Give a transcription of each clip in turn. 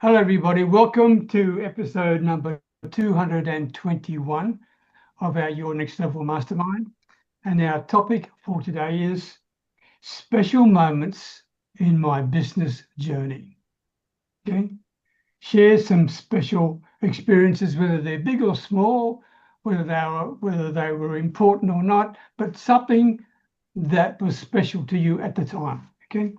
Hello, everybody. Welcome to episode number 221 of our Your Next Level Mastermind. And our topic for today is special moments in my business journey. Okay. Share some special experiences, whether they're big or small, whether they were important or not, but something that was special to you at the time. Okay.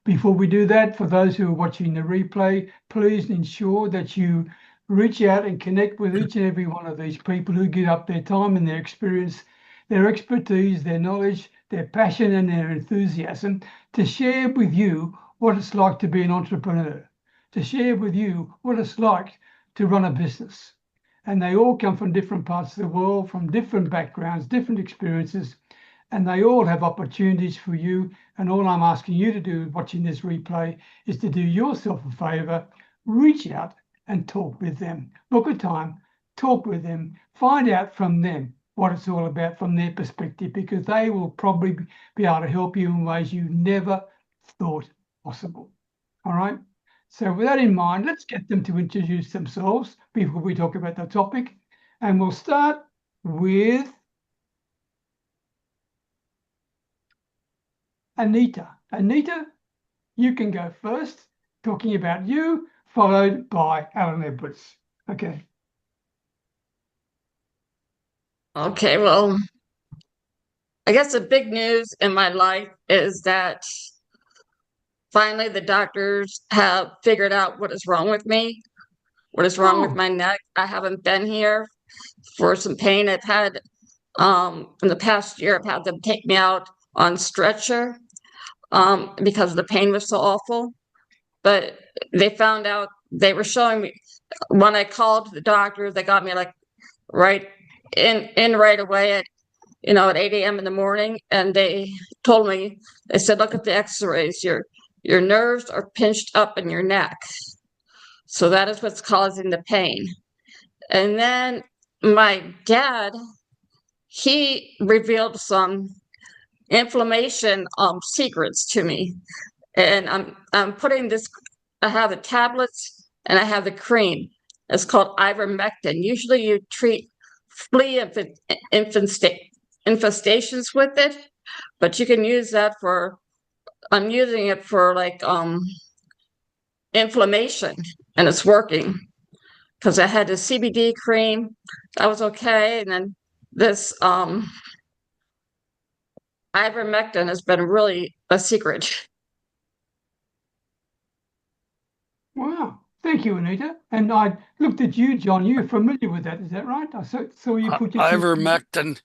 Before we do that, for those who are watching the replay, please ensure that you reach out and connect with each and every one of these people who give up their time and their experience, their expertise, their knowledge, their passion and their enthusiasm to share with you what it's like to be an entrepreneur, to share with you what it's like to run a business. And they all come from different parts of the world, from different backgrounds, different experiences, and they all have opportunities for you. And all I'm asking you to do watching this replay is to do yourself a favor, reach out and talk with them. Book a time, talk with them, find out from them what it's all about from their perspective, because they will probably be able to help you in ways you never thought possible. All right. So with that in mind, let's get them to introduce themselves before we talk about the topic. And we'll start with Anita. Anita, you can go first, talking about you, followed by Alan Edwards. Okay. Okay, well, I guess the big news in my life is that finally the doctors have figured out what is wrong with me, what is wrong with my neck. I haven't been here for some pain. I've had, in the past year, I've had them take me out on stretcher because the pain was so awful. But they found out, they were showing me, when I called the doctor, they got me like right right away at 8 a.m. in the morning, and they told me, they said, look at the x-rays, your nerves are pinched up in your neck. So that is what's causing the pain. And then my dad, he revealed some inflammation secrets to me. And I'm putting this, I have the tablets and I have the cream. It's called ivermectin. Usually you treat flea infestations with it, but you can use that for, I'm using it for like inflammation, and it's working because I had the CBD cream, that was okay, and then this ivermectin has been really a secret. Wow. Thank you, Anita. And I looked at you, John. You're familiar with that, is that right? I saw you put your Ivermectin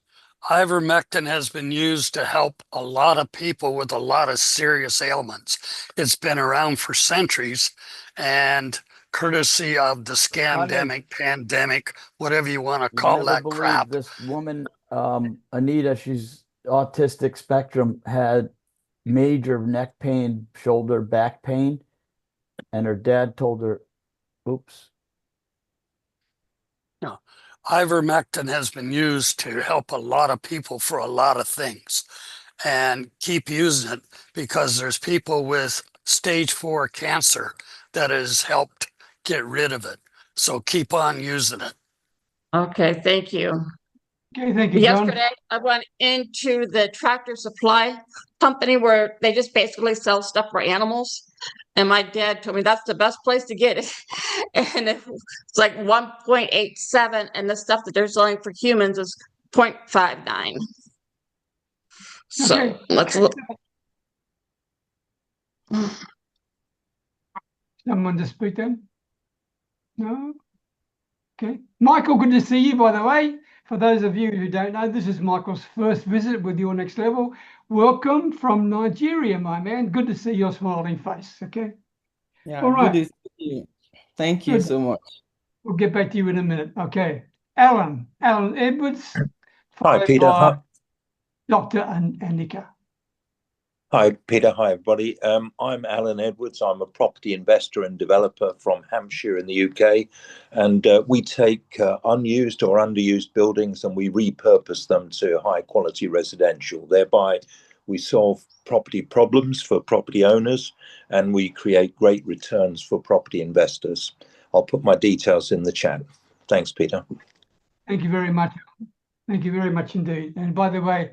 has been used to help a lot of people with a lot of serious ailments. It's been around for centuries, and courtesy of the scamdemic, pandemic, whatever you want to call that crap. This woman, Anita, she's autistic spectrum, had major neck pain, shoulder, back pain, and her dad told her, oops. No, ivermectin has been used to help a lot of people for a lot of things, and keep using it because there's people with stage 4 cancer that has helped get rid of it. So keep on using it. Okay, thank you. Okay, thank you, John. Yesterday, I went into the Tractor Supply company where they just basically sell stuff for animals. And my dad told me that's the best place to get it. And it's like 1.87, and the stuff that they're selling for humans is 0.59. So Okay. let's look. Someone to speak then? No? Okay. Michael, good to see you, by the way. For those of you who don't know, this is Michael's first visit with Your Next Level. Welcome from Nigeria, my man. Good to see your smiling face, okay? Yeah, all right. Good to see you. Thank you so much. We'll get back to you in a minute. Okay. Alan Edwards. Hi, Peter. Hi. Dr. Annika. Hi, Peter. Hi, everybody. I'm Alan Edwards. I'm a property investor and developer from Hampshire in the UK. And we take unused or underused buildings and we repurpose them to high quality residential. Thereby, We solve property problems for property owners, and we create great returns for property investors. I'll put my details in the chat. Thanks, Peter. Thank you very much. Thank you very much indeed. And by the way,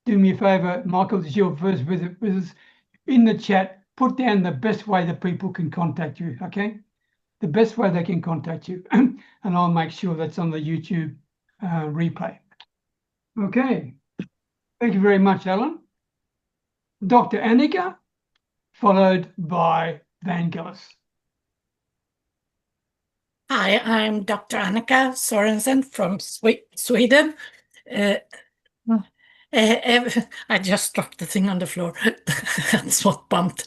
do me a favor, Michael, this is your first visit with us. In the chat, put down the best way that people can contact you, okay? The best way they can contact you. And I'll make sure that's on the YouTube replay. Okay. Thank you very much, Alan. Dr. Annika, followed by Vangelis. Hi, I'm Dr. Annika Sorensen from Sweden. I just dropped the thing on the floor. That's what bumped.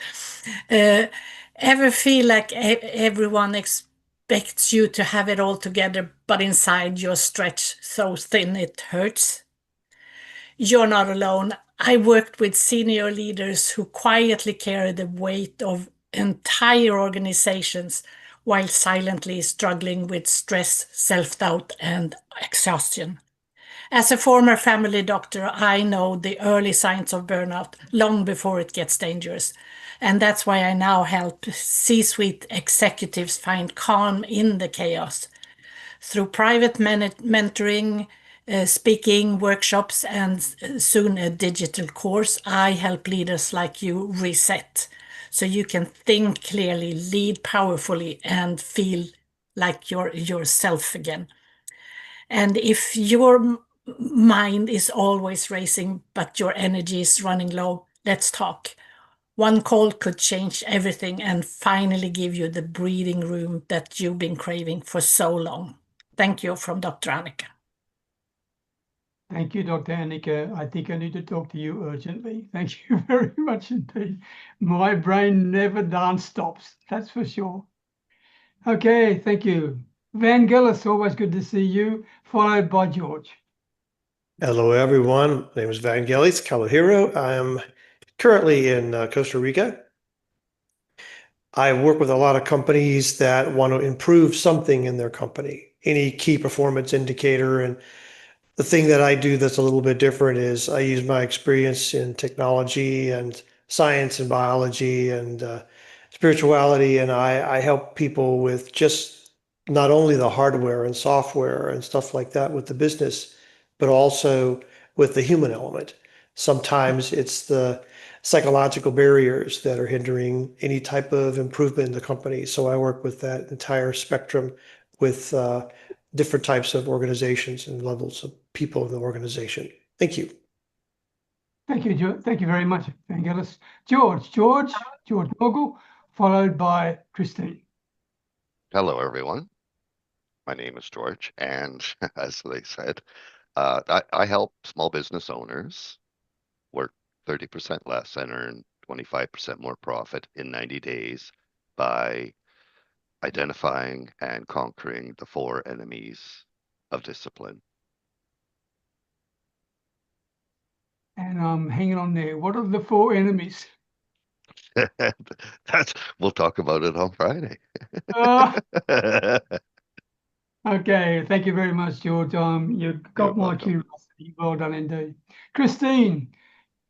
Ever feel like everyone expects you to have it all together, but inside you're stretched so thin it hurts? You're not alone. I worked with senior leaders who quietly carry the weight of entire organizations while silently struggling with stress, self-doubt, and exhaustion. As a former family doctor, I know the early signs of burnout long before it gets dangerous. And that's why I now help C-suite executives find calm in the chaos. Through private mentoring, speaking, workshops, and soon a digital course, I help leaders like you reset so you can think clearly, lead powerfully, and feel like you're yourself again. And if your mind is always racing, but your energy is running low, let's talk. One call could change everything and finally give you the breathing room that you've been craving for so long. Thank you from Dr. Annika. Thank you, Dr. Annika. I think I need to talk to you urgently. Thank you very much indeed. My brain never dance stops, that's for sure. Okay, thank you. Vangelis, always good to see you, followed by George. Hello, everyone. My name is Vangelis Guenther. I am currently in Costa Rica. I work with a lot of companies that want to improve something in their company, any key performance indicator. And the thing that I do that's a little bit different is I use my experience in technology and science and biology and spirituality, and I help people with just not only the hardware and software and stuff like that with the business, but also with the human element. Sometimes it's the psychological barriers that are hindering any type of improvement in the company. So I work with that entire spectrum with different types of organizations and levels of people in the organization. Thank you. Thank you, George. Thank you very much, Vangelis. George Mogul, followed by Christine. Hello, everyone. My name is George, and as they said, I help small business owners work 30% less and earn 25% more profit in 90 days by identifying and conquering the 4 enemies of discipline. And I'm hanging on there. What are the 4 enemies? We'll talk about it on Friday. Okay, thank you very much, George. You got my curiosity. Well done indeed. Christine,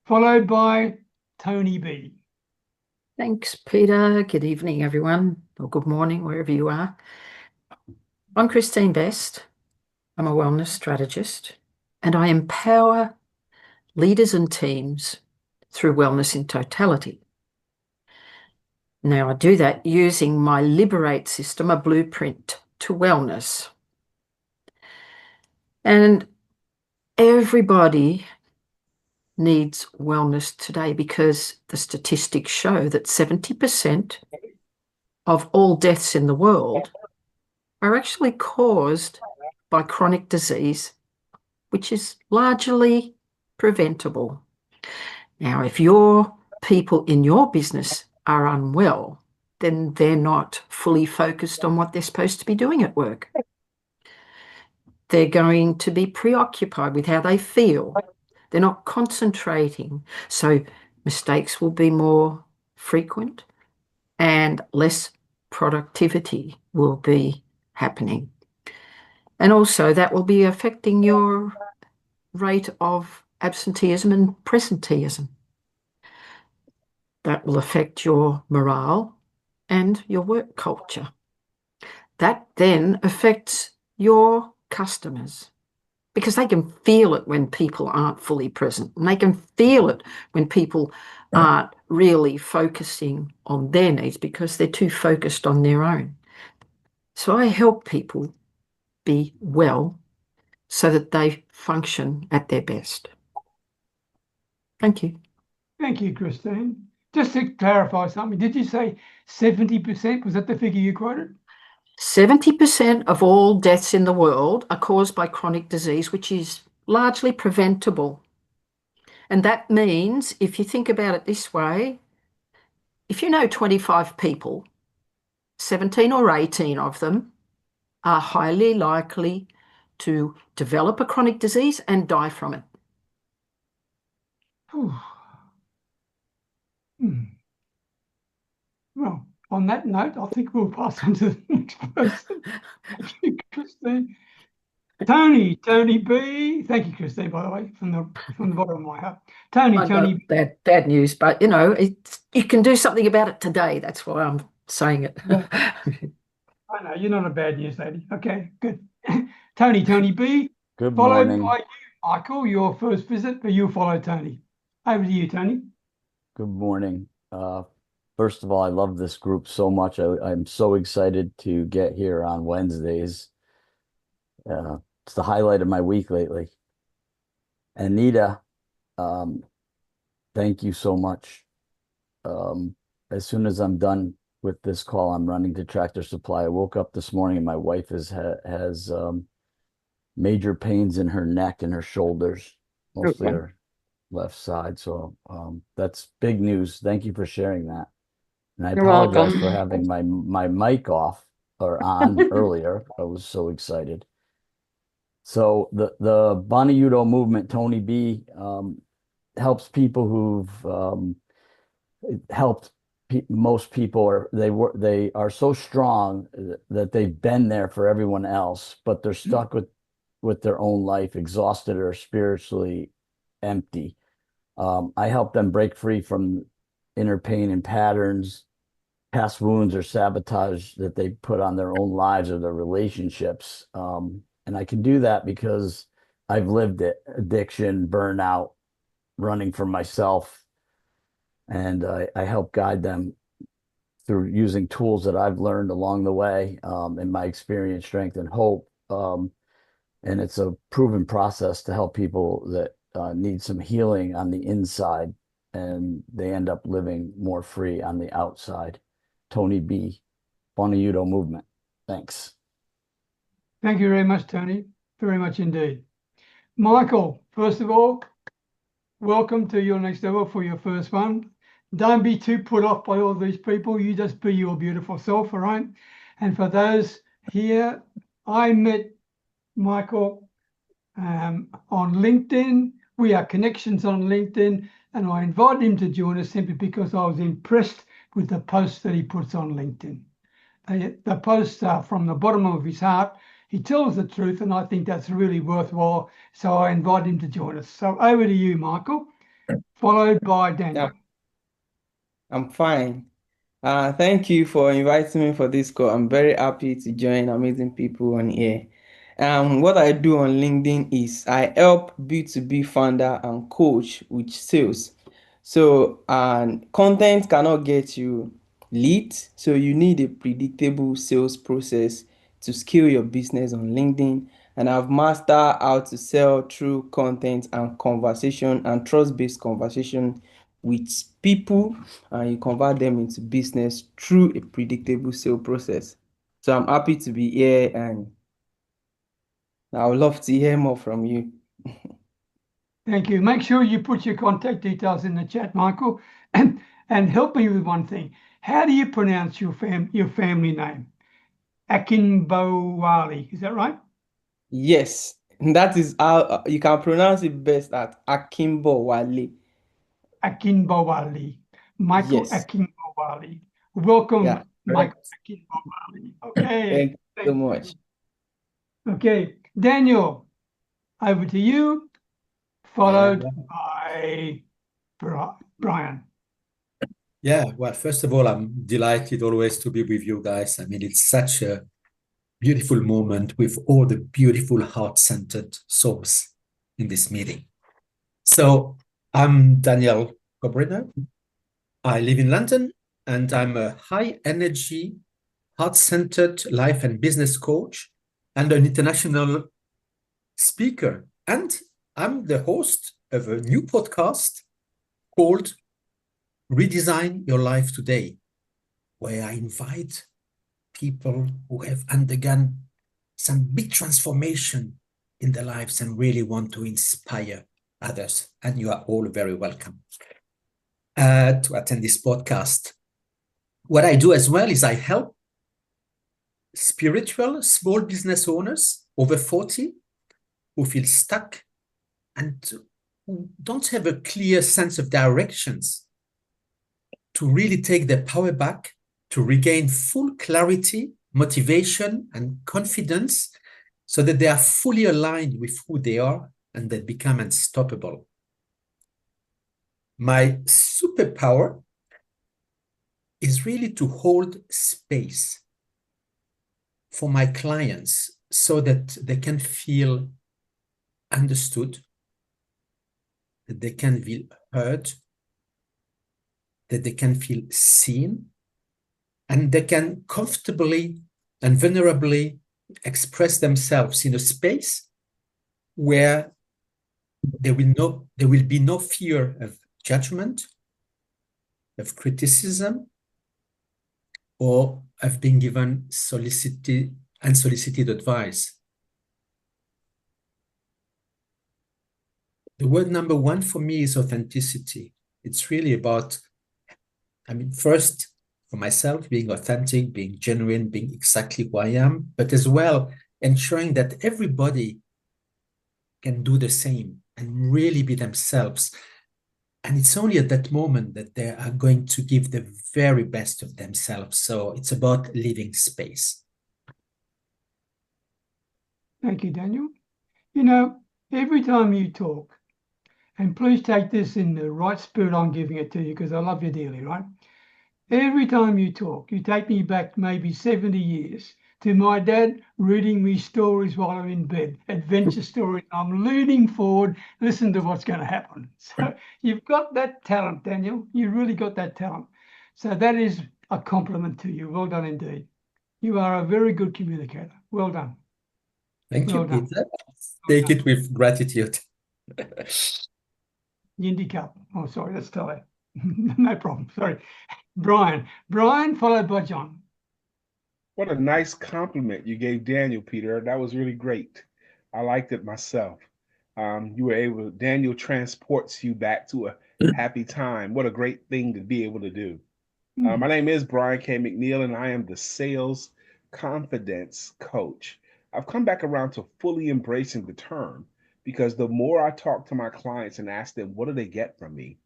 followed by Tony B. Thanks, Peter. Good evening, everyone, or good morning, wherever you are. I'm Christine Best. I'm a wellness strategist, and I empower leaders and teams through wellness in totality. Now, I do that using my Liberate system, a blueprint to wellness. And everybody needs wellness today because the statistics show that 70% of all deaths in the world are actually caused by chronic disease, which is largely preventable. Now, if your people in your business are unwell, then they're not fully focused on what they're supposed to be doing at work. They're going to be preoccupied with how they feel. They're not concentrating. So mistakes will be more frequent and less productivity will be happening. And also that will be affecting your rate of absenteeism and presenteeism. That will affect your morale and your work culture. That then affects your customers because they can feel it when people aren't fully present, and they can feel it when people aren't really focusing on their needs because they're too focused on their own. So I help people be well so that they function at their best. Thank you. Thank you, Christine. Just to clarify something, did you say 70%? Was that the figure you quoted? 70% of all deaths in the world are caused by chronic disease, which is largely preventable. And that means, if you think about it this way, if you know 25 people, 17 or 18 of them are highly likely to develop a chronic disease and die from it. Well, on that note, I think we'll pass on to the next person. Thank you, Christine. Tony B. Thank you, Christine, by the way, from the bottom of my heart. Tony. Bad news, but you know, you can do something about it today. That's why I'm saying it. Yeah. I know you're not a bad news lady. Okay, good. Tony B. Good followed morning. by you, Michael, your first visit, but you'll follow Tony. Over to you, Tony. Good morning. First of all, I love this group so much. I'm so excited to get here on Wednesdays. It's the highlight of my week lately. Anita, thank you so much. As soon as I'm done with this call, I'm running to Tractor Supply. I woke up this morning and my wife has major pains in her neck and her shoulders, mostly her left side. So that's big news. Thank you for sharing that. And I You're apologize welcome. for having my mic off or on earlier. I was so excited. So the Bonaiuto movement, Tony B, helps people who've helped most people, or they are so strong that they've been there for everyone else, but they're stuck with their own life, exhausted or spiritually empty. I help them break free from inner pain and patterns, past wounds or sabotage that they put on their own lives or their relationships. And I can do that because I've lived it, addiction, burnout, running for myself. And I help guide them through using tools that I've learned along the way, in my experience, strength, and hope. And it's a proven process to help people that need some healing on the inside, and they end up living more free on the outside. Tony B, Bonaiuto movement. Thanks. Thank you very much, Tony. Very much indeed. Michael, first of all, welcome to Your Next Level for your first one. Don't be too put off by all these people. You just be your beautiful self, all right? And for those here, I met Michael on LinkedIn. We are connections on LinkedIn, and I invited him to join us simply because I was impressed with the posts that he puts on LinkedIn. The posts are from the bottom of his heart. He tells the truth, and I think that's really worthwhile. So I invite him to join us. So over to you, Michael, followed by Daniel. Yeah, I'm fine. Thank you for inviting me for this call. I'm very happy to join amazing people on here. What I do on LinkedIn is I help B2B founder and coach with sales. So, content cannot get you leads, so you need a predictable sales process to scale your business on LinkedIn. And I've mastered how to sell through content and conversation and trust-based conversation with people, and you convert them into business through a predictable sale process. So I'm happy to be here, and I would love to hear more from you. Thank you. Make sure you put your contact details in the chat, Michael, and help me with one thing. How do you pronounce your family name? Akinbowale, is that right? Yes, that is how you can pronounce it best at Akinbowale. Akinbowale. Michael Yes. Akinbowale. Welcome, Yeah, Michael correct. Akinbowale. Okay. Thank you so much. Okay, Daniel, over to you, followed by Brian. Yeah, well, first of all, I'm delighted always to be with you guys. I mean, it's such a beautiful moment with all the beautiful heart-centered souls in this meeting. So I'm Daniel Cobriner. I live in London, and I'm a high-energy, heart-centered life and business coach and an international speaker. And I'm the host of a new podcast called Redesign Your Life Today, where I invite people who have undergone some big transformation in their lives and really want to inspire others. And you are all very welcome to attend this podcast. What I do as well is I help spiritual small business owners over 40 who feel stuck and who don't have a clear sense of directions to really take their power back, to regain full clarity, motivation, and confidence so that they are fully aligned with who they are and they become unstoppable. My superpower is really to hold space for my clients so that they can feel understood, that they can feel heard, that they can feel seen, and they can comfortably and vulnerably express themselves in a space where there will be no fear of judgment, of criticism, or of being given unsolicited advice. The word number one for me is authenticity. It's really about, first, for myself, being authentic, being genuine, being exactly who I am, but as well ensuring that everybody can do the same and really be themselves. And it's only at that moment that they are going to give the very best of themselves. So it's about leaving space. Thank you, Daniel. You know, every time you talk, and please take this in the right spirit I'm giving it to you because I love you dearly, right? Every time you talk, you take me back maybe 70 years to my dad reading me stories while I'm in bed, adventure stories. I'm leaning forward, listen to what's going to happen. So you've got that talent, Daniel. You really got that talent. So that is a compliment to you. Well done indeed. You are a very good communicator. Well done. Thank you, Well done. Peter. Take it with gratitude. Yindi Cup. Oh, sorry, that's Tele. No problem. Sorry. Brian, followed by John. What a nice compliment you gave Daniel, Peter. That was really great. I liked it myself. Daniel transports you back to a happy time. What a great thing to be able to do. My name is Brian K. McNeil, and I am the Sales Confidence Coach. I've come back around to fully embracing the term because the more I talk to my clients and ask them, what do they get from me?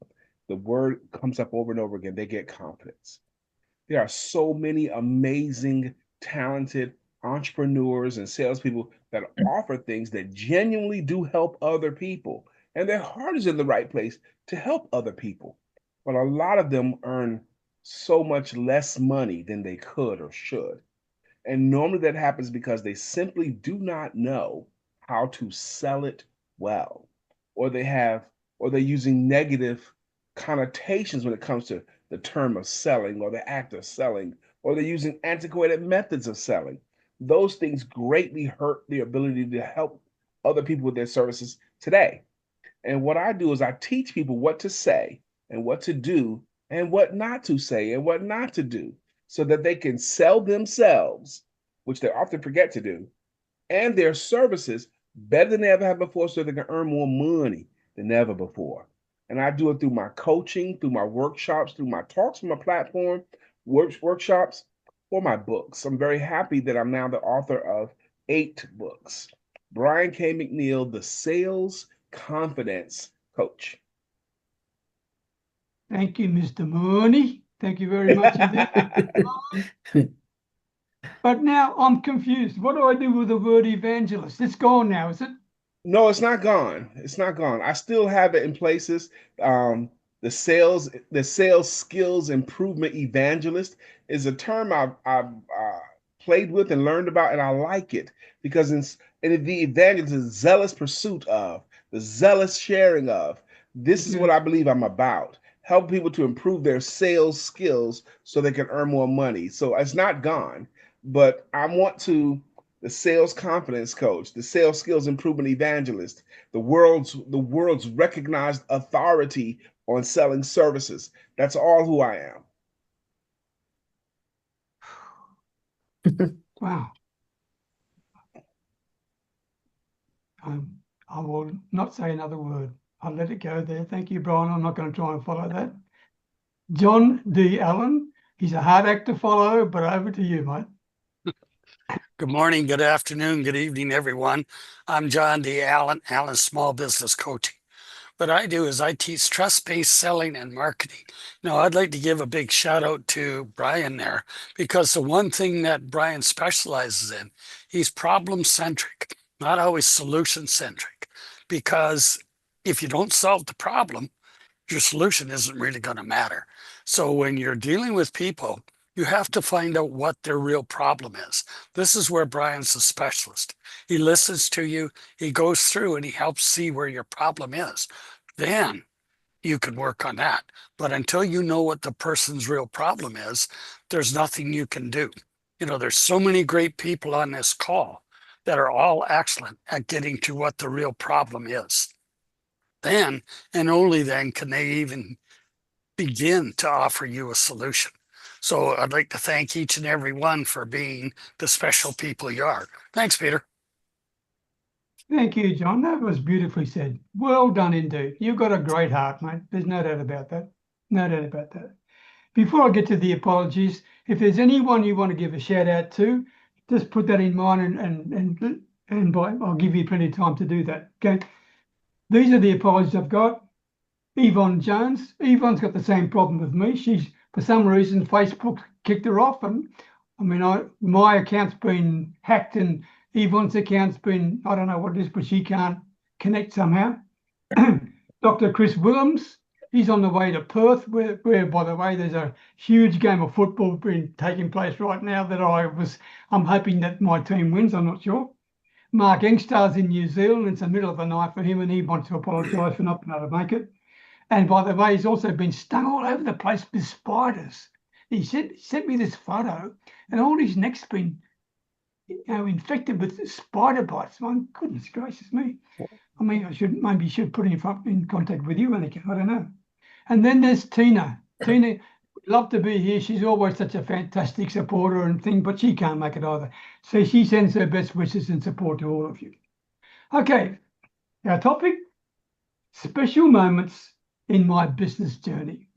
The word comes up over and over again, they get confidence. There are so many amazing, talented entrepreneurs and salespeople that offer things that genuinely do help other people. And their heart is in the right place to help other people. But a lot of them earn so much less money than they could or should. And normally that happens because they simply do not know how to sell it well, or they're using negative connotations when it comes to the term of selling or the act of selling, or they're using antiquated methods of selling. Those things greatly hurt the ability to help other people with their services today. And what I do is I teach people what to say and what to do and what not to say and what not to do so that they can sell themselves, which they often forget to do, and their services better than they ever have before so they can earn more money than ever before. And I do it through my coaching, through my workshops, through my talks on my platform, workshops, or my books. I'm very happy that I'm now the author of 8 books. Brian K. McNeil, the Sales Confidence Coach. Thank you, Mr. Mooney. Thank you very much indeed. But now I'm confused. What do I do with the word evangelist? It's gone now, is it? No, it's not gone. It's not gone. I still have it in places. The sales skills improvement evangelist is a term I've played with and learned about, and I like it because in the evangelist is zealous pursuit of, the zealous sharing of. This is what I believe I'm about. Help people to improve their sales skills so they can earn more money. So it's not gone, but I want to the sales confidence coach, the sales skills improvement evangelist, the world's recognized authority on selling services. That's all who I am. Wow. I will not say another word. I'll let it go there. Thank you, Brian. I'm not going to try and follow that. John D. Allen. He's a hard act to follow, but over to you, mate. Good morning, good afternoon, good evening, everyone. I'm John D. Allen, Allen Small Business Coaching. What I do is I teach trust-based selling and marketing. Now, I'd like to give a big shout out to Brian there, because the one thing that Brian specializes in, he's problem-centric, not always solution-centric. Because if you don't solve the problem, your solution isn't really going to matter. So when you're dealing with people, you have to find out what their real problem is. This is where Brian's a specialist. He listens to you, he goes through and he helps see where your problem is. Then you can work on that. But until you know what the person's real problem is, there's nothing you can do. You know, there's so many great people on this call that are all excellent at getting to what the real problem is. Then, and only then, can they even begin to offer you a solution. So I'd like to thank each and every one for being the special people you are. Thanks, Peter. Thank you, John. That was beautifully said. Well done indeed. You've got a great heart, mate. There's no doubt about that. No doubt about that. Before I get to the apologies, if there's anyone you want to give a shout out to, just put that in mind and I'll give you plenty of time to do that. Okay. These are the apologies I've got. Yvonne Jones. Yvonne's got the same problem with me. She's, for some reason, Facebook kicked her off. And I mean, my account's been hacked and Yvonne's account's been, I don't know what it is, but she can't connect somehow. Dr. Chris Willems, he's on the way to Perth, where, by the way, there's a huge game of football been taking place right now that I'm hoping that my team wins, I'm not sure. Mark Engstar's in New Zealand. It's the middle of the night for him and he wants to apologise for not being able to make it. And by the way, he's also been stung all over the place with spiders. He sent me this photo, and all his neck's been, infected with spider bites. My goodness gracious me! I mean, I should put him in contact with you, Annika. I don't know. And then there's Tina. Tina would love to be here. She's always such a fantastic supporter and thing, but she can't make it either. So she sends her best wishes and support to all of you. Okay, our topic: special moments in my business journey.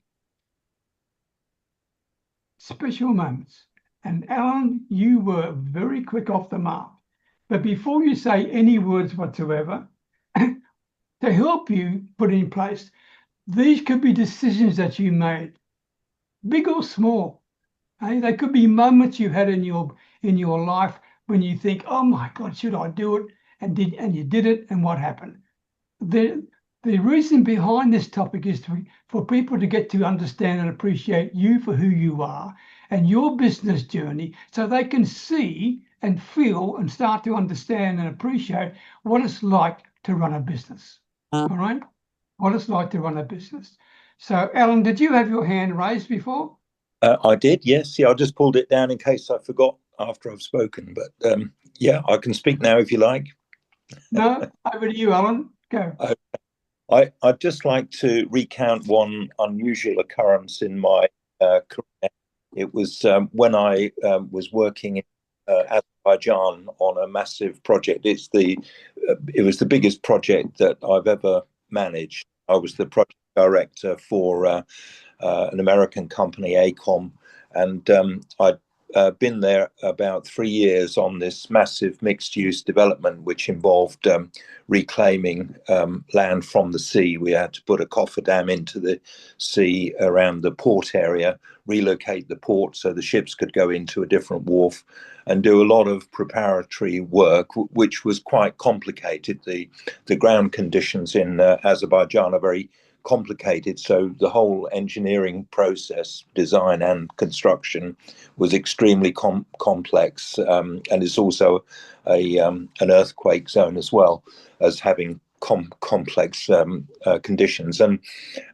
Special moments. And Alan, you were very quick off the mark. But before you say any words whatsoever, to help you put in place, these could be decisions that you made, big or small. They could be moments you had in your life when you think, oh my God, should I do it? And you did it, and what happened? The reason behind this topic is for people to get to understand and appreciate you for who you are and your business journey, so they can see and feel and start to understand and appreciate what it's like to run a business. All right? What it's like to run a business. So, Alan, did you have your hand raised before? I did, yes. Yeah, I just pulled it down in case I forgot after I've spoken. But yeah, I can speak now if you like. No, over to you, Alan. Go. I'd just like to recount one unusual occurrence in my career. It was when I was working in Azerbaijan on a massive project. It was the biggest project that I've ever managed. I was the project director for an American company, ACOM, and I'd been there about 3 years on this massive mixed-use development, which involved reclaiming land from the sea. We had to put a cofferdam into the sea around the port area, relocate the port so the ships could go into a different wharf, and do a lot of preparatory work, which was quite complicated. The ground conditions in Azerbaijan are very complicated, so the whole engineering process, design and construction, was extremely complex, and it's also an earthquake zone as well as having complex conditions. And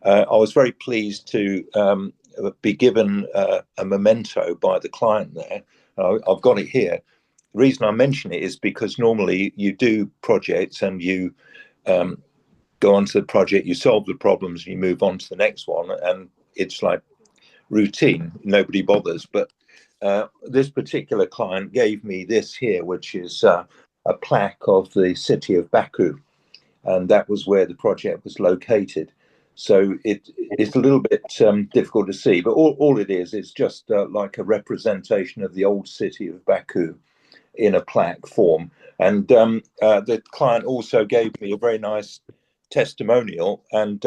I was very pleased to be given a memento by the client there. I've got it here. The reason I mention it is because normally you do projects and you go on to the project, you solve the problems, and you move on to the next one, and it's like routine. Nobody bothers. But this particular client gave me this here, which is a plaque of the city of Baku, and that was where the project was located. So it's a little bit difficult to see, but all it is just like a representation of the old city of Baku in a plaque form. And the client also gave me a very nice testimonial, and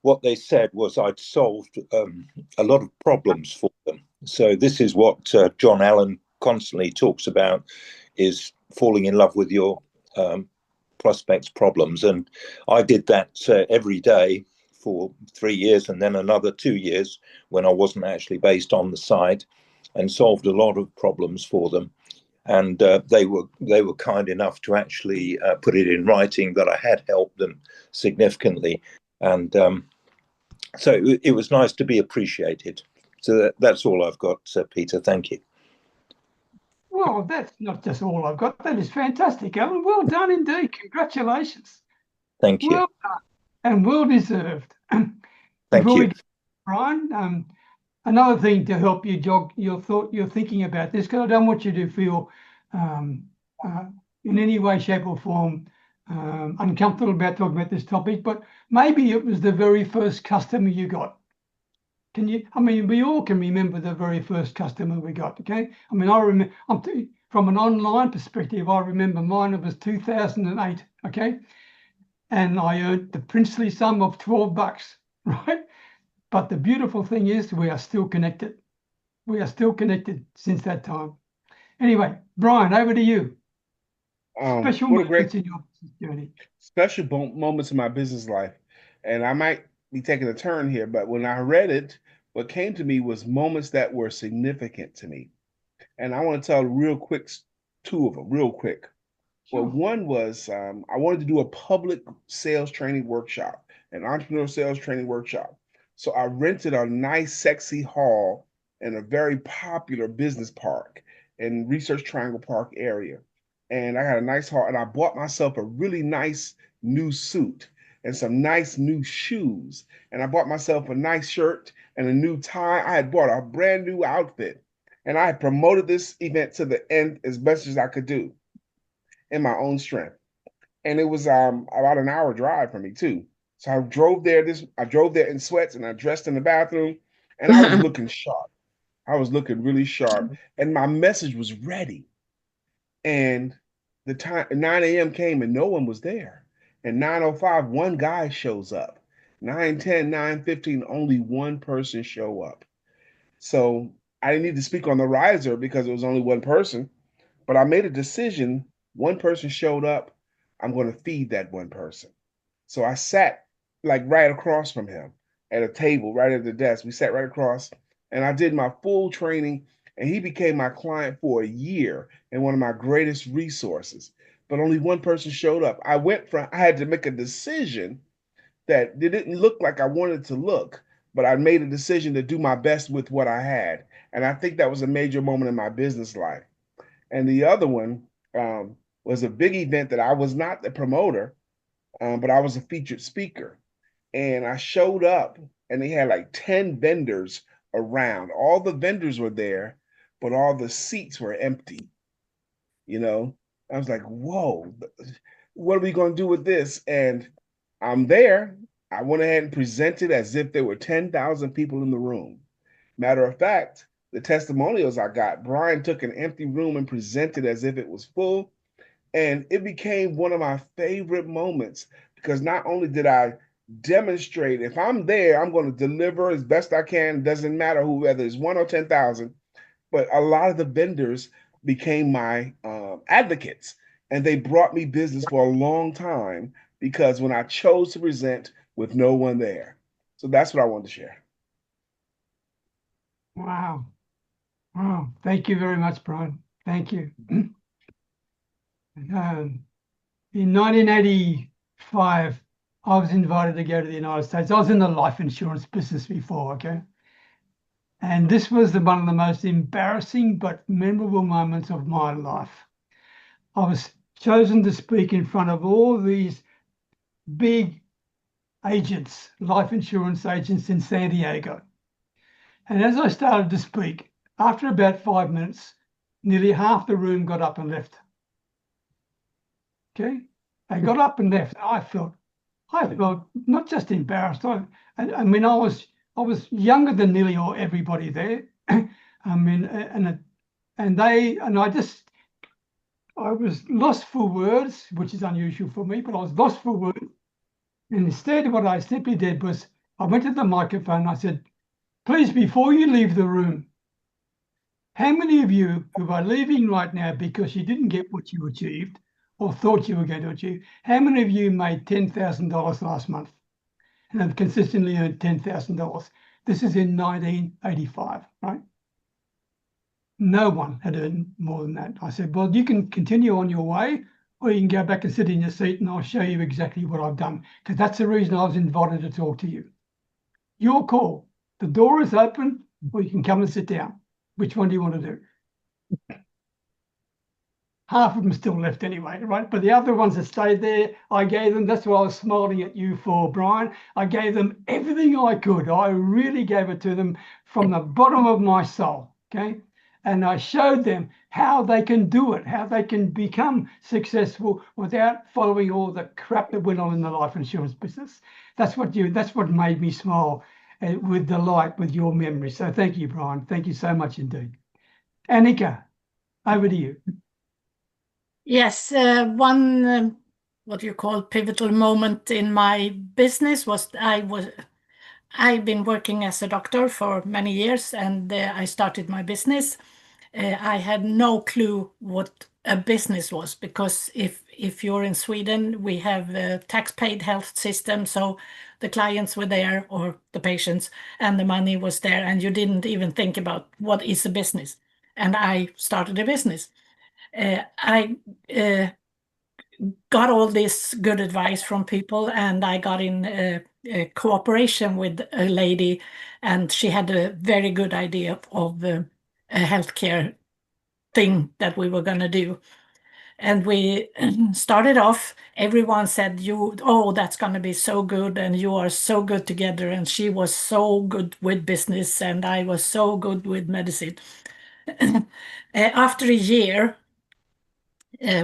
what they said was I'd solved a lot of problems for them. So this is what John Allen constantly talks about, is falling in love with your prospects' problems. And I did that every day for 3 years, and then another 2 years when I wasn't actually based on the site, and solved a lot of problems for them. And they were kind enough to actually put it in writing that I had helped them significantly, and so it was nice to be appreciated. So that's all I've got, Peter. Thank you. Well, that's not just all I've got. That is fantastic, Alan. Well done indeed. Congratulations. Thank you. Well done and well deserved. Thank you. Brian, another thing to help you jog your thinking about this, because I don't want you to feel in any way, shape, or form uncomfortable about talking about this topic, but maybe it was the very first customer you got. I mean, we all can remember the very first customer we got, okay? I mean, I remember, from an online perspective, I remember mine, it was 2008, okay? And I earned the princely sum of $12, right? But the beautiful thing is we are still connected. We are still connected since that time. Anyway, Brian, over to you. Special moments in your journey. Special moments in my business life. And I might be taking a turn here, but when I read it, what came to me was moments that were significant to me. And I want to tell real quick, two of them, real quick. Sure. Well, one was I wanted to do a public sales training workshop, an entrepreneur sales training workshop. So I rented a nice, sexy hall in a very popular business park in Research Triangle Park area. And I got a nice hall, and I bought myself a really nice new suit and some nice new shoes. And I bought myself a nice shirt and a new tie. I had bought a brand new outfit, and I had promoted this event to the end as best as I could do in my own strength. And it was about an hour drive for me too. So I drove there in sweats, and I dressed in the bathroom, and I was looking sharp. I was looking really sharp, and my message was ready. And the time 9 a.m. came and no one was there. And 9:05, one guy shows up. 9:10, 9:15, only one person show up. So I didn't need to speak on the riser because it was only one person, but I made a decision. One person showed up. I'm going to feed that one person. So I sat like right across from him at a table, right at the desk. We sat right across, and I did my full training, and he became my client for a year and one of my greatest resources. But only one person showed up. I had to make a decision that it didn't look like I wanted to look, but I made a decision to do my best with what I had. And I think that was a major moment in my business life. And the other one was a big event that I was not the promoter, but I was a featured speaker. And I showed up, and they had like 10 vendors around. All the vendors were there, but all the seats were empty. You know, I was like, whoa, what are we going to do with this? And I'm there. I went ahead and presented as if there were 10,000 people in the room. Matter of fact, the testimonials I got. Brian took an empty room and presented as if it was full. And it became one of my favorite moments because not only did I demonstrate, if I'm there, I'm going to deliver as best I can. Doesn't matter who, whether it's 1 or 10,000. But a lot of the vendors became my advocates, and they brought me business for a long time because when I chose to present with no one there. So that's what I wanted to share. Wow. Wow. Thank you very much, Brian. Thank you. In 1985, I was invited to go to the United States. I was in the life insurance business before, okay? And this was one of the most embarrassing but memorable moments of my life. I was chosen to speak in front of all these big agents, life insurance agents in San Diego. And as I started to speak, after about 5 minutes, nearly half the room got up and left. Okay, they got up and left. I felt not just embarrassed. I was younger than nearly all everybody there. I was lost for words, which is unusual for me, but I was lost for words. And instead, what I simply did was I went to the microphone and I said, please, before you leave the room, how many of you who are leaving right now because you didn't get what you achieved or thought you were going to achieve, how many of you made $10,000 last month and have consistently earned $10,000? This is in 1985, right? No one had earned more than that. I said, well, you can continue on your way, or you can go back and sit in your seat and I'll show you exactly what I've done, because that's the reason I was invited to talk to you. Your call. The door is open, or you can come and sit down. Which one do you want to do? Half of them still left anyway, right? But the other ones that stayed there, I gave them, that's what I was smiling at you for, Brian. I gave them everything I could. I really gave it to them from the bottom of my soul, okay? And I showed them how they can do it, how they can become successful without following all the crap that went on in the life insurance business. That's what made me smile with delight with your memory. So thank you, Brian. Thank you so much indeed. Annika, over to you. Yes, one what you call pivotal moment in my business was I've been working as a doctor for many years, and I started my business. I had no clue what a business was, because if you're in Sweden, we have a tax-paid health system, so the clients were there, or the patients, and the money was there, and you didn't even think about what is a business. And I started a business. I got all this good advice from people, and I got in a cooperation with a lady, and she had a very good idea of a healthcare thing that we were going to do. And we started off, everyone said, oh, that's going to be so good, and you are so good together. And she was so good with business, and I was so good with medicine. After a year,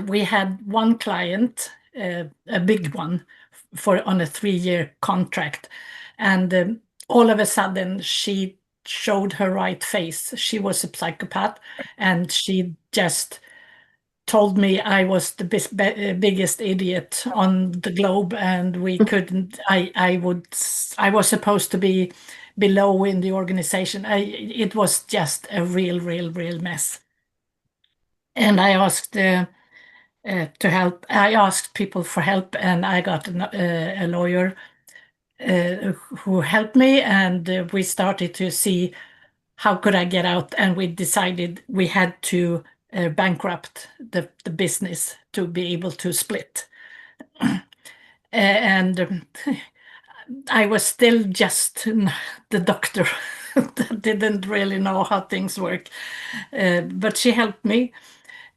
we had one client, a big one, on a 3-year contract. And all of a sudden, she showed her right face. She was a psychopath, and she just told me I was the biggest idiot on the globe, and we couldn't. I was supposed to be below in the organization. It was just a real mess. And I asked to help. I asked people for help, and I got a lawyer who helped me, and we started to see how could I get out, and we decided we had to bankrupt the business to be able to split. And I was still just the doctor that didn't really know how things work, but she helped me.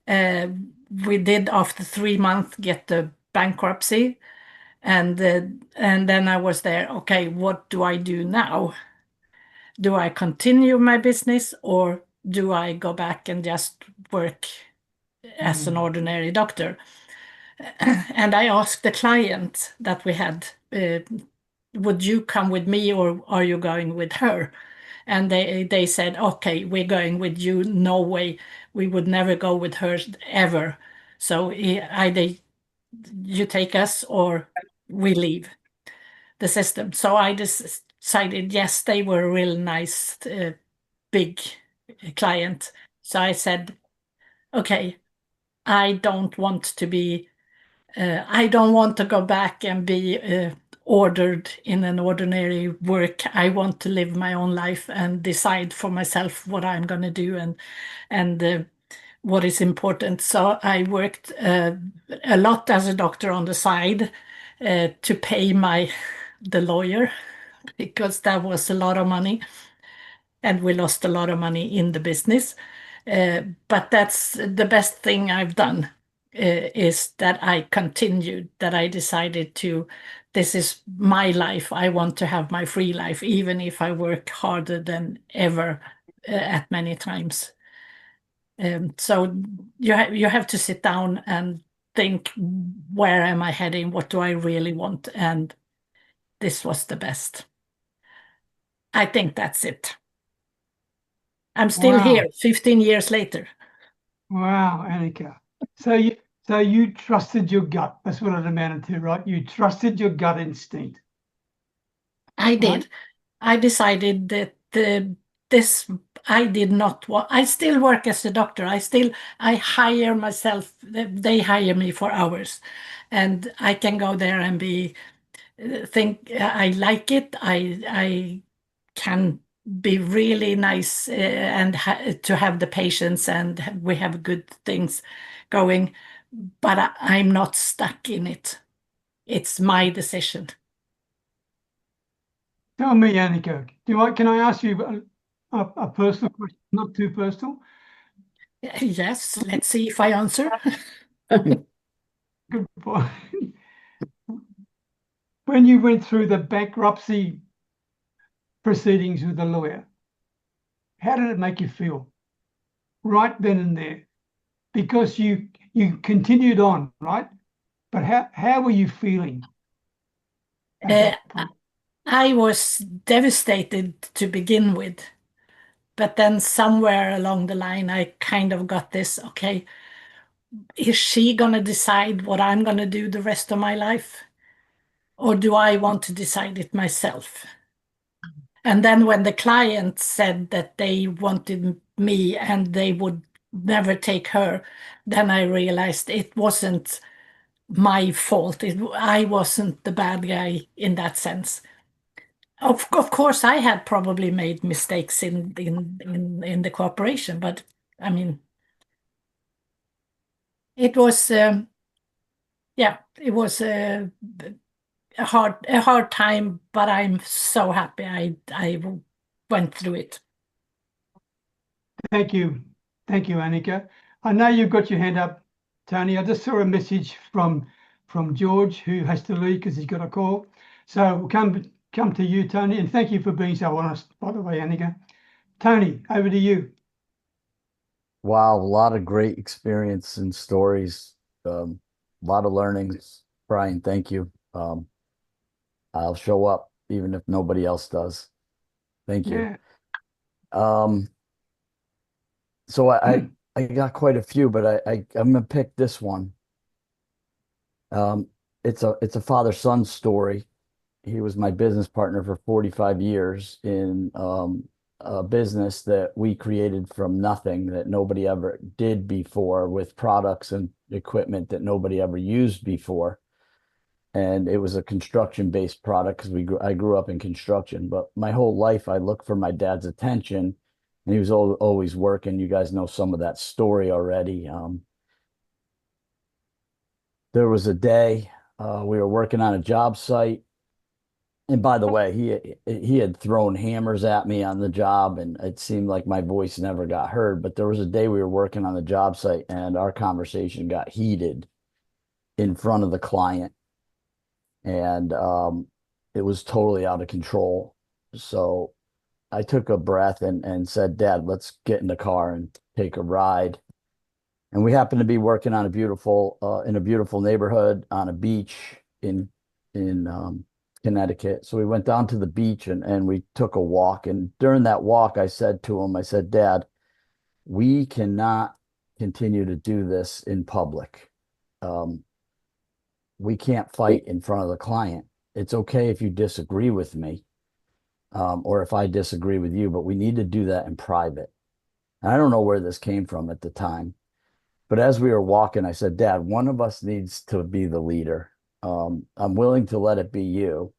We did, after 3 months, get the bankruptcy, and then I was there. Okay, what do I do now? Do I continue my business, or do I go back and just work as an ordinary doctor? And I asked the client that we had, would you come with me, or are you going with her? and they said, okay, we're going with you. No way, we would never go with her ever. So either you take us or we leave the system. So I decided, yes, they were a real nice, big client. So I said, okay, I don't want to be, I don't want to go back and be ordered in an ordinary work. I want to live my own life and decide for myself what I'm going to do and what is important. So I worked a lot as a doctor on the side to pay the lawyer because that was a lot of money, and we lost a lot of money in the business. But that's the best thing I've done, is that I continued, that I decided to, this is my life. I want to have my free life, even if I work harder than ever at many times. So you have to sit down and think, where am I heading? What do I really want? And this was the best. I think that's it. I'm still here 15 years later. Wow, Annika. So you trusted your gut. That's what it amounted to, right? You trusted your gut instinct. I did. Right? I decided that this I did not want. I still work as a doctor. I hire myself. They hire me for hours, and I can go there and think I like it. I can be really nice and to have the patients, and we have good things going, but I'm not stuck in it. It's my decision. Tell me, Annika, can I ask you a personal question, not too personal? Yes, let's see if I answer. Good point. When you went through the bankruptcy proceedings with the lawyer, how did it make you feel right then and there? Because you continued on, right? But how were you feeling at that point? I was devastated to begin with, but then somewhere along the line, I kind of got this, okay, is she going to decide what I'm going to do the rest of my life? Or do I want to decide it myself? And then when the client said that they wanted me and they would never take her, then I realized it wasn't my fault. I wasn't the bad guy in that sense. Of course, I had probably made mistakes in the cooperation, but I mean, it was it was a hard time, but I'm so happy I went through it. Thank you, Annika. I know you've got your hand up, Tony. I just saw a message from George, who has to leave because he's got a call. So we'll come to you, Tony, and thank you for being so honest, by the way, Annika. Tony, over to you. Wow, a lot of great experience and stories. A lot of learnings. Brian, thank you. I'll show up even if nobody else does. Thank you. Yeah. So I got quite a few, but I'm gonna pick this one. It's a father-son story. He was my business partner for 45 years in a business that we created from nothing, that nobody ever did before, with products and equipment that nobody ever used before. And it was a construction-based product because I grew up in construction. But my whole life, I looked for my dad's attention, and he was always working. You guys know some of that story already. There was a day we were working on a job site. And by the way, he had thrown hammers at me on the job, and it seemed like my voice never got heard. But there was a day we were working on the job site, and our conversation got heated in front of the client, and it was totally out of control. So I took a breath and said, "Dad, let's get in the car and take a ride." And we happened to be working on in a beautiful neighborhood on a beach in Connecticut. So we went down to the beach and we took a walk. And during that walk, I said to him, I said, Dad, we cannot continue to do this in public. We can't fight in front of the client. It's okay if you disagree with me, or if I disagree with you, but we need to do that in private. And I don't know where this came from at the time, but as we were walking, I said, Dad, one of us needs to be the leader. I'm willing to let it be you.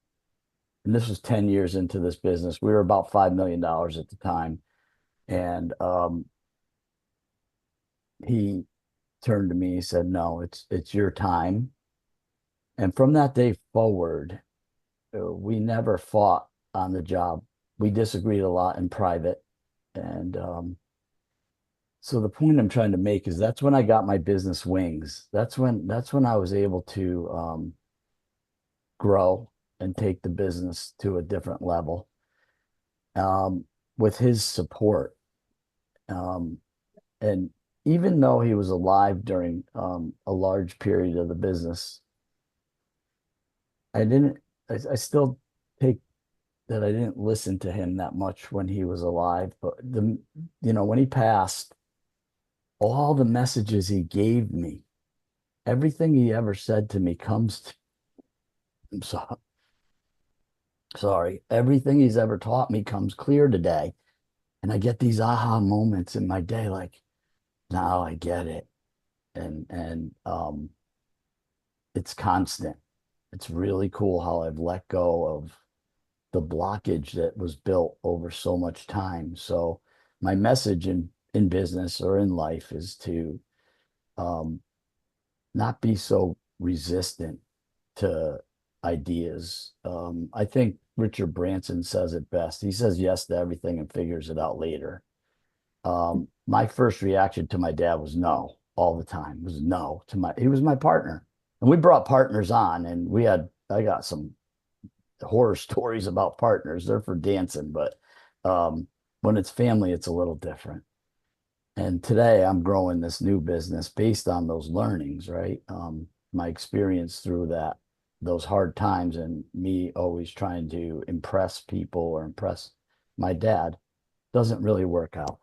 And this was 10 years into this business. We were about $5 million at the time. And he turned to me, he said, no, it's your time. And from that day forward, we never fought on the job. We disagreed a lot in private. And so the point I'm trying to make is that's when I got my business wings. That's when I was able to grow and take the business to a different level with his support. And even though he was alive during a large period of the business, I still take that I didn't listen to him that much when he was alive. But when he passed, all the messages he gave me, everything he ever said to me comes to, I'm sorry, everything he's ever taught me comes clear today. And I get these aha moments in my day, like, now I get it. And it's constant. It's really cool how I've let go of the blockage that was built over so much time. So my message in business or in life is to not be so resistant to ideas. I think Richard Branson says it best. He says yes to everything and figures it out later. My first reaction to my dad was no, all the time. It was no to he was my partner. And we brought partners on, and I got some horror stories about partners. They're for dancing, but when it's family, it's a little different. And today I'm growing this new business based on those learnings, right? My experience through those hard times and me always trying to impress people or impress my dad doesn't really work out.